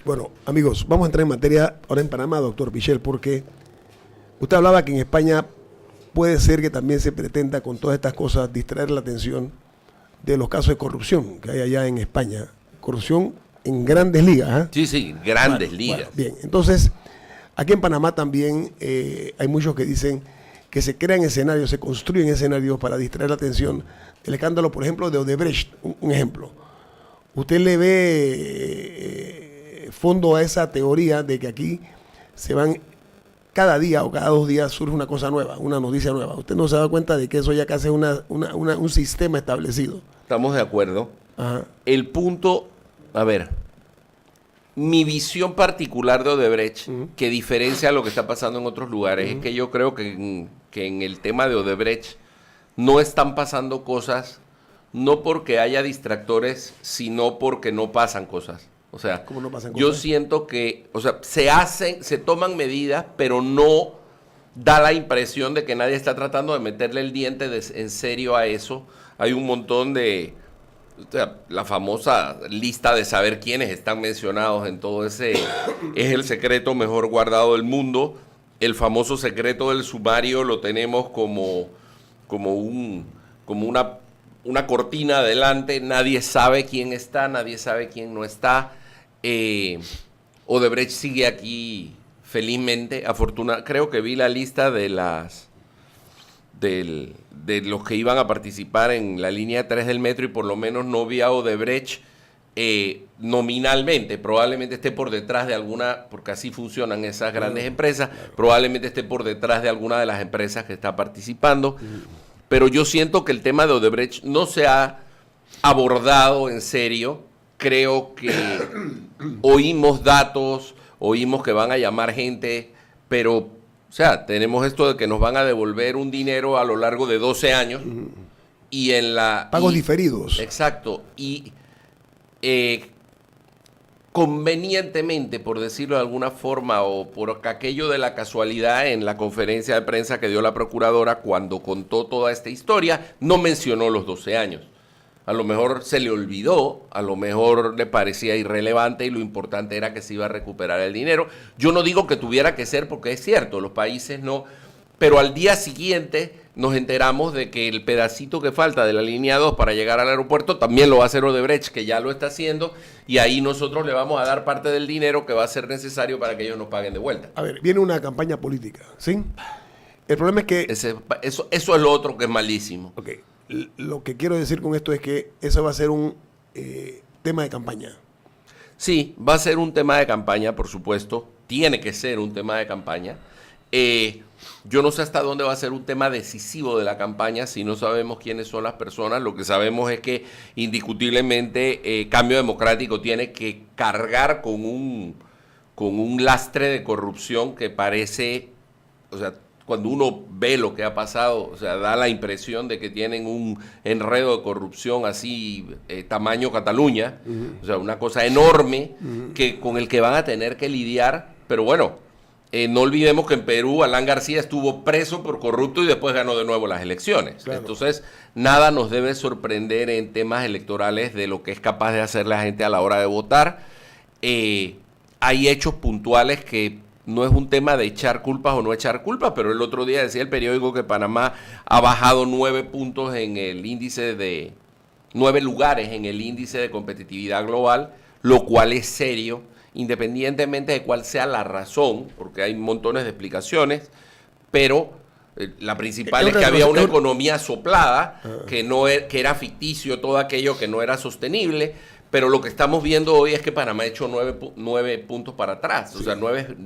Bueno, amigos, vamos a entrar en materia ahora en Panamá, doctor Pichel, porque usted hablaba que en España puede ser que también se pretenda con todas estas cosas distraer la atención de los casos de corrupción que hay allá en España. Corrupción en grandes ligas. ¿Ah? Sí, sí, grandes ligas. Bueno, bien, entonces, aquí en Panamá también hay muchos que dicen que se crean escenarios, se construyen escenarios para distraer la atención del escándalo, por ejemplo, de Odebrecht, un ejemplo. ¿Usted le ve fondo a esa teoría de que aquí se van cada día o cada 2 días surge una cosa nueva, una noticia nueva? ¿Usted no se da cuenta de que eso ya casi es un sistema establecido? Estamos de acuerdo. Ajá. El punto, a ver, mi visión particular de Odebrecht, que diferencia lo que está pasando en otros lugares, es que yo creo que en el tema de Odebrecht no están pasando cosas, no porque haya distractores, sino porque no pasan cosas. O sea, ¿Cómo no pasan yo cosas? siento que, o sea, se toman medidas, pero no da la impresión de que nadie está tratando de meterle el diente en serio a eso. Hay un montón de, o sea, la famosa lista de saber quiénes están mencionados en todo ese, es el secreto mejor guardado del mundo. El famoso secreto del sumario lo tenemos como una cortina adelante, nadie sabe quién está, nadie sabe quién no está. Odebrecht sigue aquí felizmente, creo que vi la lista de los que iban a participar en la línea 3 del metro y por lo menos no vi a Odebrecht nominalmente, probablemente esté por detrás de alguna, porque así funcionan esas grandes empresas, probablemente esté por detrás de alguna de las empresas que está participando, pero yo siento que el tema de Odebrecht no se ha abordado en serio. Creo que oímos datos, oímos que van a llamar gente, pero, o sea, tenemos esto de que nos van a devolver un dinero a lo largo de 12 años y en la... Pagos diferidos. Exacto, y convenientemente, por decirlo de alguna forma, o por aquello de la casualidad, en la conferencia de prensa que dio la procuradora cuando contó toda esta historia, no mencionó los 12 años. A lo mejor se le olvidó, a lo mejor le parecía irrelevante y lo importante era que se iba a recuperar el dinero. Yo no digo que tuviera que ser porque es cierto, los países no, pero al día siguiente nos enteramos de que el pedacito que falta de la línea 2 para llegar al aeropuerto también lo va a hacer Odebrecht, que ya lo está haciendo, y ahí nosotros le vamos a dar parte del dinero que va a ser necesario para que ellos nos paguen de vuelta. A ver, viene una campaña política, ¿sí? El problema es que... Eso es lo otro que es malísimo. Ok, lo que quiero decir con esto es que eso va a ser un tema de campaña. Sí, va a ser un tema de campaña, por supuesto. Tiene que ser un tema de campaña. Yo no sé hasta dónde va a ser un tema decisivo de la campaña si no sabemos quiénes son las personas. Lo que sabemos es que indiscutiblemente Cambio Democrático tiene que cargar con un lastre de corrupción que parece, o sea, cuando uno ve lo que ha pasado, o sea, da la impresión de que tienen un enredo de corrupción así, tamaño Cataluña, o sea, una cosa enorme con el que van a tener que lidiar, pero bueno, no olvidemos que en Perú Alan García estuvo preso por corrupto y después ganó de nuevo las elecciones. Claro. Entonces, nada nos debe sorprender en temas electorales de lo que es capaz de hacer la gente a la hora de votar. Hay hechos puntuales que no es un tema de echar culpas o no echar culpas, pero el otro día decía el periódico que Panamá ha bajado 9 puntos en el índice 9 lugares en el índice de competitividad global, lo cual es serio, independientemente de cuál sea la razón, porque hay montones de explicaciones, pero la principal es que había una economía soplada, que era ficticio todo aquello que no era sostenible. Pero lo que estamos viendo hoy es que Panamá ha hecho 9 puntos para atrás, o sea, 9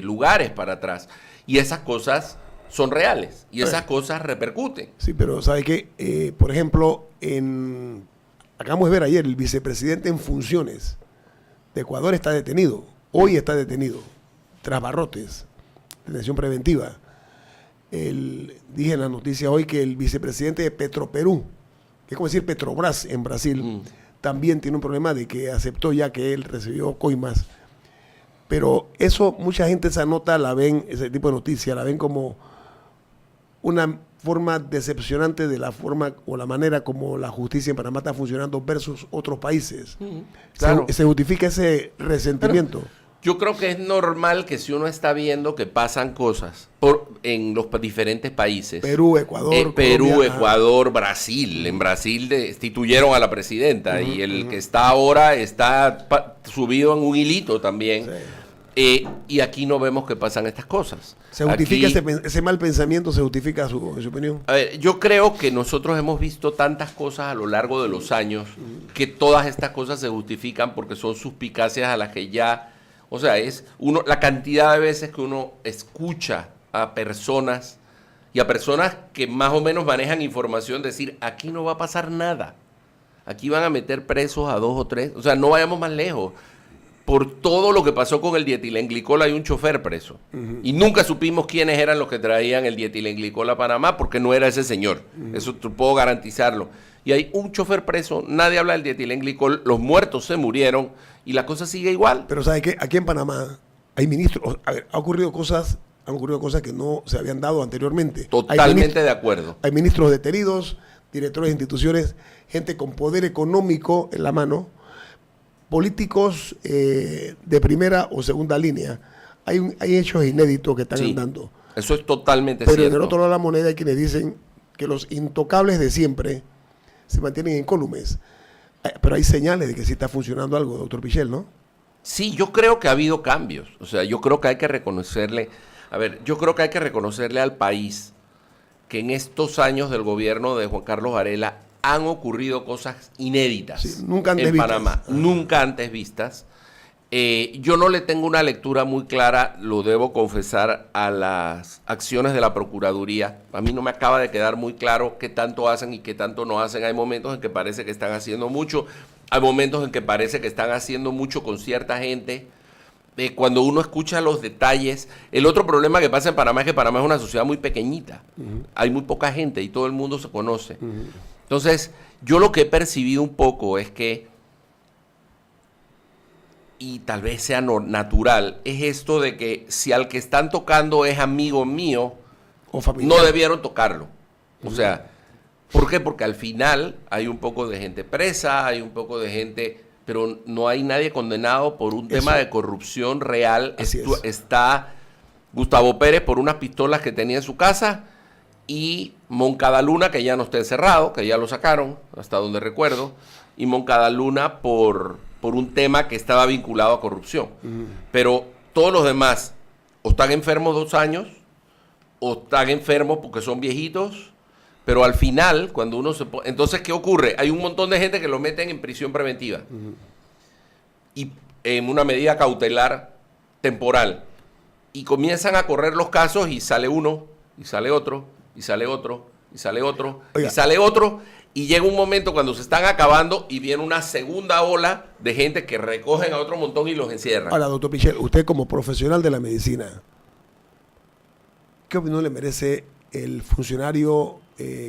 lugares para atrás. Y esas cosas son reales y esas cosas repercuten. Sí, pero ¿sabe qué? Por ejemplo, acabamos de ver ayer, el vicepresidente en funciones de Ecuador está detenido. Hoy está detenido, tras barrotes, detención preventiva. Dije en la noticia hoy que el vicepresidente de Petroperú, que es como decir Petrobras en Brasil, también tiene un problema de que aceptó ya que él recibió coimas. Pero eso, mucha gente esa nota la ven, ese tipo de noticias, la ven como una forma decepcionante de la forma o la manera como la justicia en Panamá está funcionando versus otros países. Claro. Se justifica ese resentimiento. Yo creo que es normal que si uno está viendo que pasan cosas en los diferentes países. Perú, Ecuador. Perú, Colombia, Ecuador, Brasil. En Brasil destituyeron a la presidenta y el que está ahora está subido en un hilito también. Sí. Y aquí no vemos que pasan estas cosas. ¿Se justifica Aquí, ese mal pensamiento? ¿Se justifica en su opinión? a ver, yo creo que nosotros hemos visto tantas cosas a lo largo de los años que todas estas cosas se justifican porque son suspicacias a las que ya... O sea, es la cantidad de veces que uno escucha a personas y a personas que más o menos manejan información decir, aquí no va a pasar nada. Aquí van a meter presos a 2 o 3. O sea, no vayamos más lejos. Por todo lo que pasó con el dietilenglicol hay un chofer preso. Y nunca supimos quiénes eran los que traían el dietilenglicol a Panamá porque no era ese señor. Eso puedo garantizarlo. Y hay un chofer preso, nadie habla del dietilenglicol, los muertos se murieron y la cosa sigue igual. Pero ¿sabe qué? Aquí en Panamá hay ministros. A ver, han ocurrido cosas que no se habían dado anteriormente. Totalmente de acuerdo. Hay ministros detenidos, directores de instituciones, gente con poder económico en la mano, políticos de primera o segunda línea. Hay hechos inéditos que están andando. Eso es totalmente Pero cierto. del otro lado de la moneda hay quienes dicen que los intocables de siempre se mantienen incólumes. Pero hay señales de que sí está funcionando algo, doctor Pichel, ¿no? Sí, yo creo que ha habido cambios. O sea, yo creo que hay que reconocerle... A ver, yo creo que hay que reconocerle al país que en estos años del gobierno de Juan Carlos Varela han ocurrido cosas inéditas nunca antes en Panamá, vistas. nunca antes vistas. Yo no le tengo una lectura muy clara, lo debo confesar, a las acciones de la Procuraduría. A mí no me acaba de quedar muy claro qué tanto hacen y qué tanto no hacen. Hay momentos en que parece que están haciendo mucho, hay momentos en que parece que están haciendo mucho con cierta gente. Cuando uno escucha los detalles, el otro problema que pasa en Panamá es que Panamá es una sociedad muy pequeñita. Hay muy poca gente y todo el mundo se conoce. Entonces, yo lo que he percibido un poco es que, y tal vez sea natural, es esto de que si al que están tocando es amigo mío, O familiar. no debieron tocarlo. O sea, ¿por qué? Porque al final hay un poco de gente presa, hay un poco de gente, pero no hay nadie condenado por un tema de corrupción real. Está Gustavo Pérez por unas pistolas que tenía en su casa y Moncadaluna, que ya no está encerrado, que ya lo sacaron, hasta donde recuerdo, y Moncadaluna por un tema que estaba vinculado a corrupción. Pero todos los demás o están enfermos 2 años, o están enfermos porque son viejitos, pero al final, cuando uno se pone... Entonces, ¿qué ocurre? Hay un montón de gente que lo meten en prisión preventiva. Y en una medida cautelar temporal. Y comienzan a correr los casos y sale uno, y sale otro, y sale otro, y sale otro, Oiga. y sale otro... Y llega un momento cuando se están acabando y viene una segunda ola de gente que recogen a otro montón y los encierran. Ahora, doctor Pichel, usted como profesional de la medicina, ¿qué opinión le merece el funcionario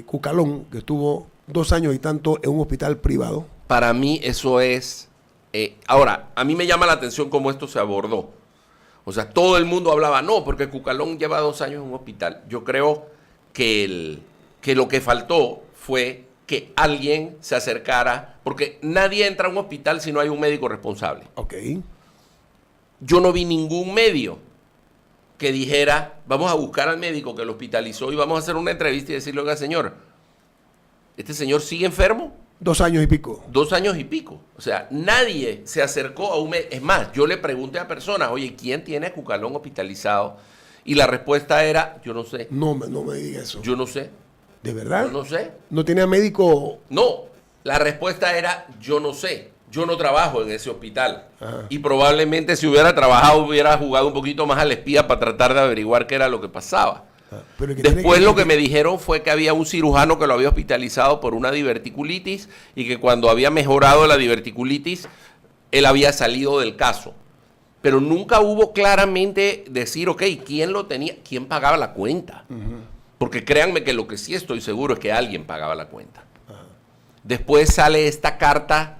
Cucalón, que estuvo 2 años y tanto en un hospital privado? Para mí eso es... ahora, a mí me llama la atención cómo esto se abordó. O sea, todo el mundo hablaba, no, porque Cucalón lleva 2 años en un hospital. Yo creo que lo que faltó fue que alguien se acercara, porque nadie entra a un hospital si no hay un médico responsable. Ok. Yo no vi ningún medio que dijera, vamos a buscar al médico que lo hospitalizó y vamos a hacer una entrevista y decirle, oiga, señor, ¿este señor sigue enfermo? 2 años y pico. 2 años y pico. O sea, nadie se acercó a un médico. Es más, yo le pregunté a personas, oye, ¿quién tiene a Cucalón hospitalizado? Y la respuesta era, yo no sé. No me diga eso. Yo no sé. ¿De verdad? Yo no sé. ¿No tenía médico? No, la respuesta era, yo no sé. Yo no trabajo en ese hospital. Ajá. Y probablemente si hubiera trabajado, hubiera jugado un poquito más al espía para tratar de averiguar qué era lo que pasaba. Pero el que Después tiene lo que me dijeron fue que había un cirujano que lo había hospitalizado por una diverticulitis y que cuando había mejorado la diverticulitis, él había salido del caso. Pero nunca hubo claramente decir, ok, ¿quién lo tenía? ¿Quién pagaba la cuenta? Porque créanme que lo que sí estoy seguro es que alguien pagaba la cuenta. Después sale esta carta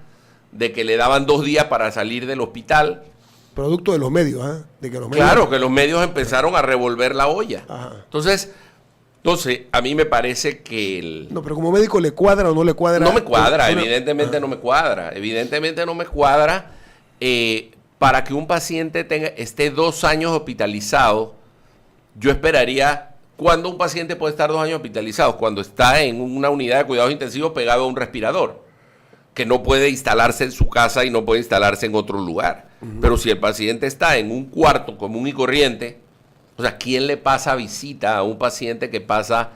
de que le daban 2 días para salir del hospital. Producto de los medios, ¿ah? De que los medios... Claro, que los medios empezaron a revolver la olla. Ajá. Entonces, Entonces, a mí me parece que No, pero como médico, ¿le cuadra o no le cuadra? no me cuadra, evidentemente no me cuadra. Evidentemente no me cuadra para que un paciente esté 2 años hospitalizado. Yo esperaría, ¿cuándo un paciente puede estar 2 años hospitalizado? Cuando está en una unidad de cuidados intensivos pegado a un respirador, que no puede instalarse en su casa y no puede instalarse en otro lugar. Pero si el paciente está en un cuarto común y corriente, o sea, ¿quién le pasa visita a un paciente que pasa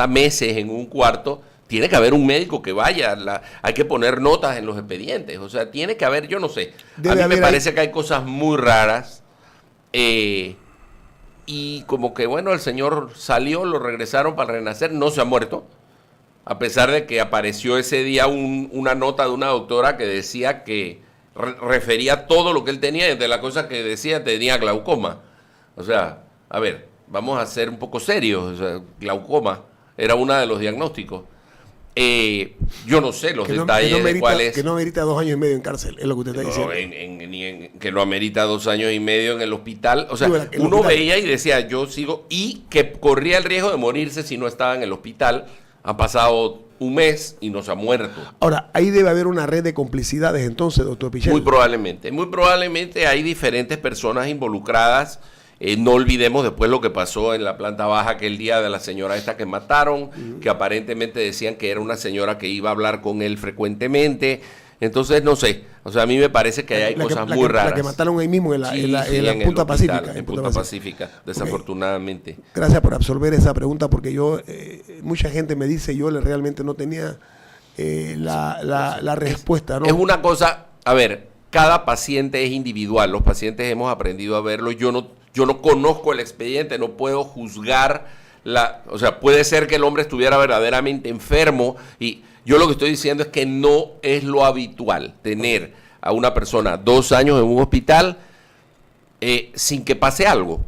meses en un cuarto? Tiene que haber un médico que vaya, hay que poner notas en los expedientes, o sea, tiene que haber, yo no sé. A mí me parece que hay cosas muy raras y como que, bueno, el señor salió, lo regresaron para renacer, no se ha muerto, a pesar de que apareció ese día una nota de una doctora que decía que refería todo lo que él tenía, y entre las cosas que decía tenía glaucoma. O sea, a ver, vamos a ser un poco serios. O sea, glaucoma era uno de los diagnósticos. Yo no sé los detalles de cuál es. Que no amerita 2 años y medio en cárcel, es lo que usted está diciendo. Que no amerita 2 años y medio en el hospital. O sea, uno veía y decía, yo sigo, y que corría el riesgo de morirse si no estaba en el hospital. Ha pasado un mes y no se ha muerto. Ahora, ahí debe haber una red de complicidades entonces, doctor Pichel. Muy probablemente hay diferentes personas involucradas. No olvidemos después lo que pasó en la planta baja aquel día de la señora esta que mataron, que aparentemente decían que era una señora que iba a hablar con él frecuentemente. Entonces, no sé, o sea, a mí me parece que hay cosas muy raras. La que mataron ahí mismo en la Punta Pacífica. En Punta Pacífica, desafortunadamente. Okay. Gracias por absolver esa pregunta, porque yo, mucha gente me dice, yo realmente no tenía la respuesta, ¿no? Es una cosa, a ver, cada paciente es individual, los pacientes hemos aprendido a verlo, yo no conozco el expediente, no puedo juzgar o sea, puede ser que el hombre estuviera verdaderamente enfermo y yo lo que estoy diciendo es que no es lo habitual tener a una persona 2 años en un hospital sin que pase algo.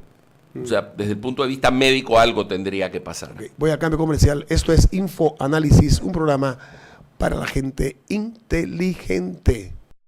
O sea, desde el punto de vista médico algo tendría que pasar. Okay. Voy a cambio comercial. Esto es Info Análisis, un programa para la gente inteligente.